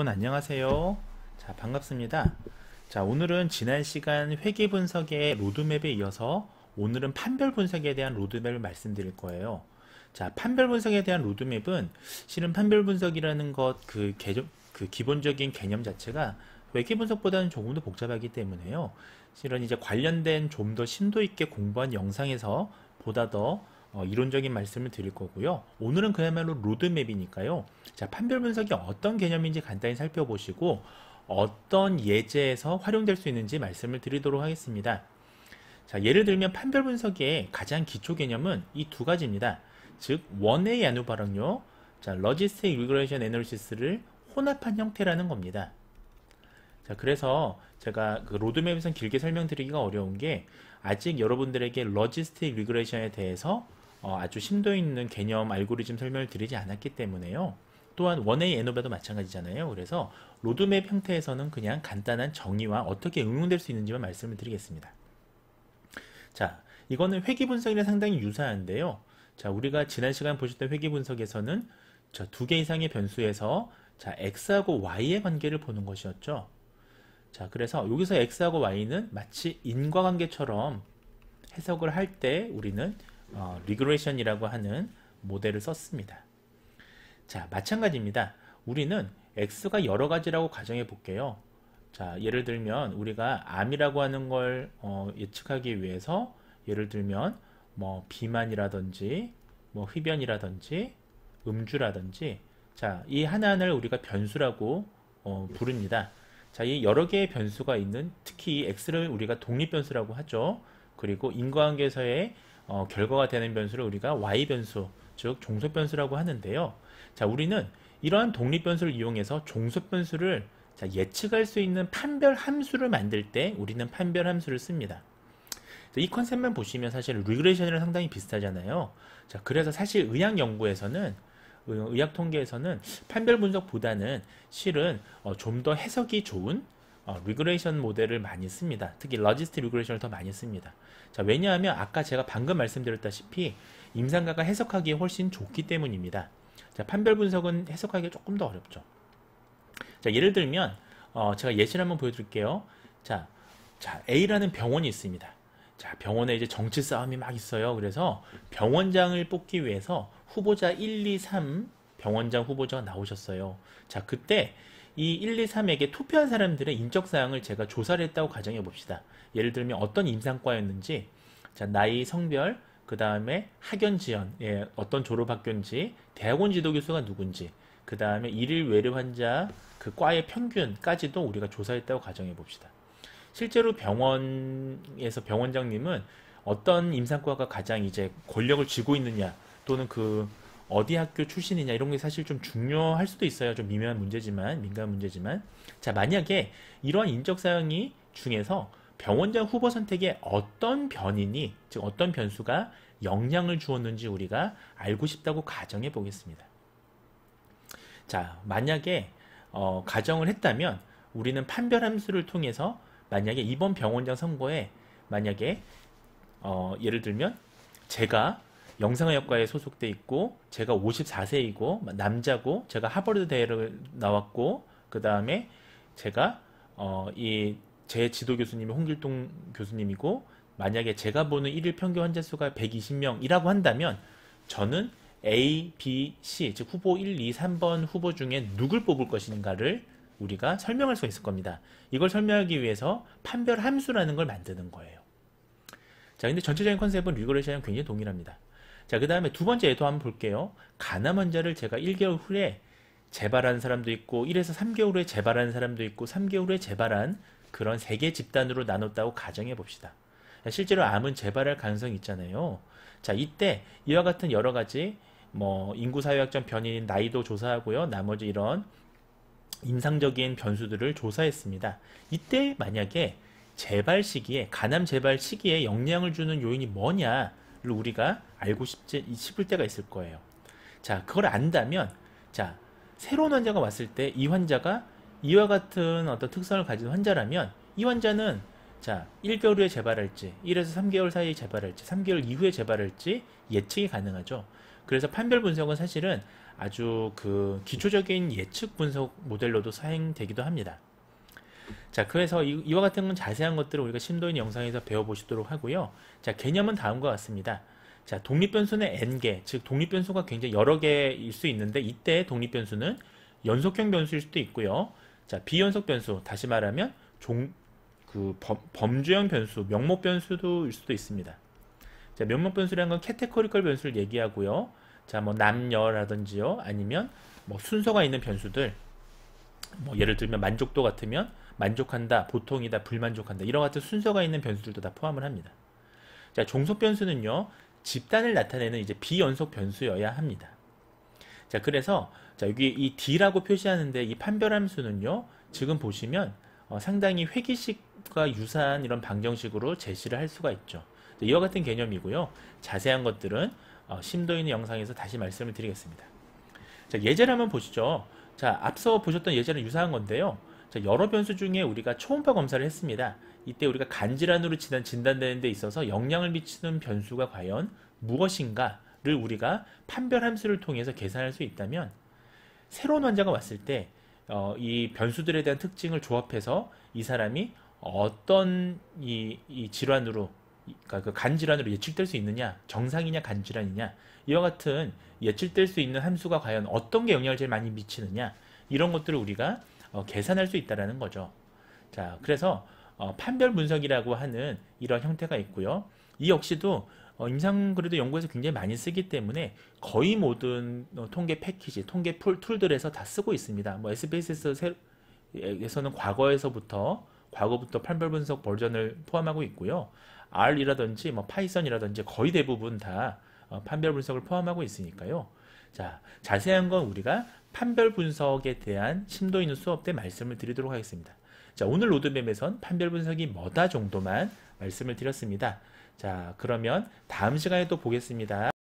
여러분 안녕하세요. 자, 반갑습니다. 자, 오늘은 지난 시간 회계 분석의 로드맵에 이어서 오늘은 판별 분석에 대한 로드맵을 말씀드릴 거예요. 자, 판별 분석에 대한 로드맵은 실은 판별 분석이라는 그 기본적인 개념 자체가 회계 분석보다는 조금 더 복잡하기 때문에요. 실은 이제 관련된 좀 더 심도 있게 공부한 영상에서 보다 더 이론적인 말씀을 드릴 거고요. 오늘은 그야말로 로드맵이니까요. 자, 판별 분석이 어떤 개념인지 간단히 살펴보시고 어떤 예제에서 활용될 수 있는지 말씀을 드리도록 하겠습니다. 자, 예를 들면 판별 분석의 가장 기초 개념은 이 두 가지입니다. 즉, 원웨이 안우바랑요. 자, 로지스틱 리그레션 애널리시스를 혼합한 형태라는 겁니다. 자, 그래서 제가 그 로드맵에선 길게 설명드리기가 어려운 게 아직 여러분들에게 로지스틱 리그레션에 대해서 아주 심도 있는 개념 알고리즘 설명을 드리지 않았기 때문에요. 또한 원웨이 애노바도 마찬가지잖아요. 그래서 로드맵 형태에서는 그냥 간단한 정의와 어떻게 응용될 수 있는지만 말씀을 드리겠습니다. 자, 이거는 회계 분석이랑 상당히 유사한데요. 자, 우리가 지난 시간 보셨던 회계 분석에서는 두 개 이상의 변수에서 자, x하고 y의 관계를 보는 것이었죠. 자, 그래서 여기서 x하고 y는 마치 인과관계처럼 해석을 할 때 우리는 리그레션이라고 하는 모델을 썼습니다. 자, 마찬가지입니다. 우리는 x가 여러 가지라고 가정해 볼게요. 자, 예를 들면 우리가 암이라고 하는 걸 예측하기 위해서 예를 들면 뭐 비만이라든지 뭐 흡연이라든지 음주라든지 자, 이 하나하나를 우리가 변수라고 부릅니다. 자, 이 여러 개의 변수가 있는 특히 x를 우리가 독립변수라고 하죠. 그리고 인과관계에서의 결과가 되는 변수를 우리가 y변수, 즉 종속변수라고 하는데요. 자, 우리는 이러한 독립변수를 이용해서 종속변수를 예측할 수 있는 판별 함수를 만들 때 우리는 판별 함수를 씁니다. 이 컨셉만 보시면 사실 리그레션이랑 상당히 비슷하잖아요. 자, 그래서 사실 의학 연구에서는 의학 통계에서는 판별 분석보다는 실은 좀 더 해석이 좋은 리그레이션 모델을 많이 씁니다. 특히 로지스틱 리그레이션을 더 많이 씁니다. 자, 왜냐하면 아까 제가 방금 말씀드렸다시피 임상가가 해석하기에 훨씬 좋기 때문입니다. 자, 판별 분석은 해석하기가 조금 더 어렵죠. 자, 예를 들면 제가 예시를 한번 보여드릴게요. 자, A라는 병원이 있습니다. 자, 병원에 이제 정치 싸움이 막 있어요. 그래서 병원장을 뽑기 위해서 후보자 1, 2, 3 병원장 후보자가 나오셨어요. 자, 그때 이 1, 2, 3에게 투표한 사람들의 인적사항을 제가 조사를 했다고 가정해 봅시다. 예를 들면 어떤 임상과였는지, 자, 나이, 성별, 그 다음에 학연 지연, 예, 어떤 졸업학교인지, 대학원 지도교수가 누군지, 그 다음에 일일 외래 환자 그 과의 평균까지도 우리가 조사했다고 가정해 봅시다. 실제로 병원에서 병원장님은 어떤 임상과가 가장 이제 권력을 쥐고 있느냐 또는 그 어디 학교 출신이냐 이런 게 사실 좀 중요할 수도 있어요. 좀 미묘한 문제지만 민감한 문제지만 자, 만약에 이러한 인적사항이 중에서 병원장 후보 선택에 어떤 변인이 즉 어떤 변수가 영향을 주었는지 우리가 알고 싶다고 가정해 보겠습니다. 자, 만약에 가정을 했다면 우리는 판별 함수를 통해서 만약에 이번 병원장 선거에 만약에 예를 들면 제가 영상의학과에 소속돼 있고 제가 54세이고 남자고 제가 하버드 대를 나왔고 그 다음에 제가 제 지도 교수님이 홍길동 교수님이고 만약에 제가 보는 일일 평균 환자 수가 120명이라고 한다면 저는 A, B, C 즉 후보 1, 2, 3번 후보 중에 누굴 뽑을 것인가를 우리가 설명할 수 있을 겁니다. 이걸 설명하기 위해서 판별 함수라는 걸 만드는 거예요. 자, 근데 전체적인 컨셉은 리그레션이랑 굉장히 동일합니다. 자, 그 다음에 두 번째 예도 한번 볼게요. 간암 환자를 제가 1개월 후에 재발하는 사람도 있고 1에서 3개월 후에 재발하는 사람도 있고 3개월 후에 재발한 그런 3개 집단으로 나눴다고 가정해 봅시다. 실제로 암은 재발할 가능성이 있잖아요. 자, 이때 이와 같은 여러 가지 뭐 인구사회학적 변이인 나이도 조사하고요. 나머지 이런 임상적인 변수들을 조사했습니다. 이때 만약에 재발 시기에 간암 재발 시기에 영향을 주는 요인이 뭐냐를 우리가 알고 싶을 때가 있을 거예요. 자, 그걸 안다면 자, 새로운 환자가 왔을 때 이 환자가 이와 같은 어떤 특성을 가진 환자라면 이 환자는 자, 1개월 후에 재발할지 1에서 3개월 사이에 재발할지 3개월 이후에 재발할지 예측이 가능하죠. 그래서 판별 분석은 사실은 아주 그 기초적인 예측 분석 모델로도 사용되기도 합니다. 자, 그래서 이와 같은 자세한 것들을 우리가 심도 있는 영상에서 배워보시도록 하고요. 자, 개념은 다음과 같습니다. 자, 독립변수는 n개, 즉 독립변수가 굉장히 여러 개일 수 있는데 이때 독립변수는 연속형 변수일 수도 있고요. 자, 비연속 변수, 다시 말하면 범주형 변수, 명목 변수도일 수도 있습니다. 자, 명목 변수라는 건 캐테고리컬 변수를 얘기하고요. 자, 뭐 남녀라든지요, 아니면 뭐 순서가 있는 변수들, 뭐 예를 들면 만족도 같으면 만족한다, 보통이다, 불만족한다 이런 같은 순서가 있는 변수들도 다 포함을 합니다. 자, 종속 변수는요, 집단을 나타내는 이제 비연속 변수여야 합니다. 자, 그래서 자, 여기 이 D라고 표시하는데 이 판별함수는요, 지금 보시면 상당히 회기식과 유사한 이런 방정식으로 제시를 할 수가 있죠. 자, 이와 같은 개념이고요. 자세한 것들은 심도 있는 영상에서 다시 말씀을 드리겠습니다. 자, 예제를 한번 보시죠. 자, 앞서 보셨던 예제랑 유사한 건데요. 자, 여러 변수 중에 우리가 초음파 검사를 했습니다. 이때 우리가 간질환으로 진단되는 데 있어서 영향을 미치는 변수가 과연 무엇인가를 우리가 판별함수를 통해서 계산할 수 있다면 새로운 환자가 왔을 때 이 변수들에 대한 특징을 조합해서 이 사람이 어떤 이 질환으로, 그러니까 그 간질환으로 예측될 수 있느냐, 정상이냐 간질환이냐, 이와 같은 예측될 수 있는 함수가 과연 어떤 게 영향을 제일 많이 미치느냐, 이런 것들을 우리가 계산할 수 있다라는 거죠. 자, 그래서 판별 분석이라고 하는 이런 형태가 있고요. 이 역시도 임상그래도 연구에서 굉장히 많이 쓰기 때문에 거의 모든 통계 패키지, 통계 툴들에서 다 쓰고 있습니다. 뭐 SPSS에서는 과거부터 판별 분석 버전을 포함하고 있고요. R이라든지 뭐 파이썬이라든지 거의 대부분 다 판별 분석을 포함하고 있으니까요. 자, 자세한 건 우리가 판별 분석에 대한 심도 있는 수업 때 말씀을 드리도록 하겠습니다. 자, 오늘 로드맵에선 판별 분석이 뭐다 정도만 말씀을 드렸습니다. 자, 그러면 다음 시간에 또 보겠습니다.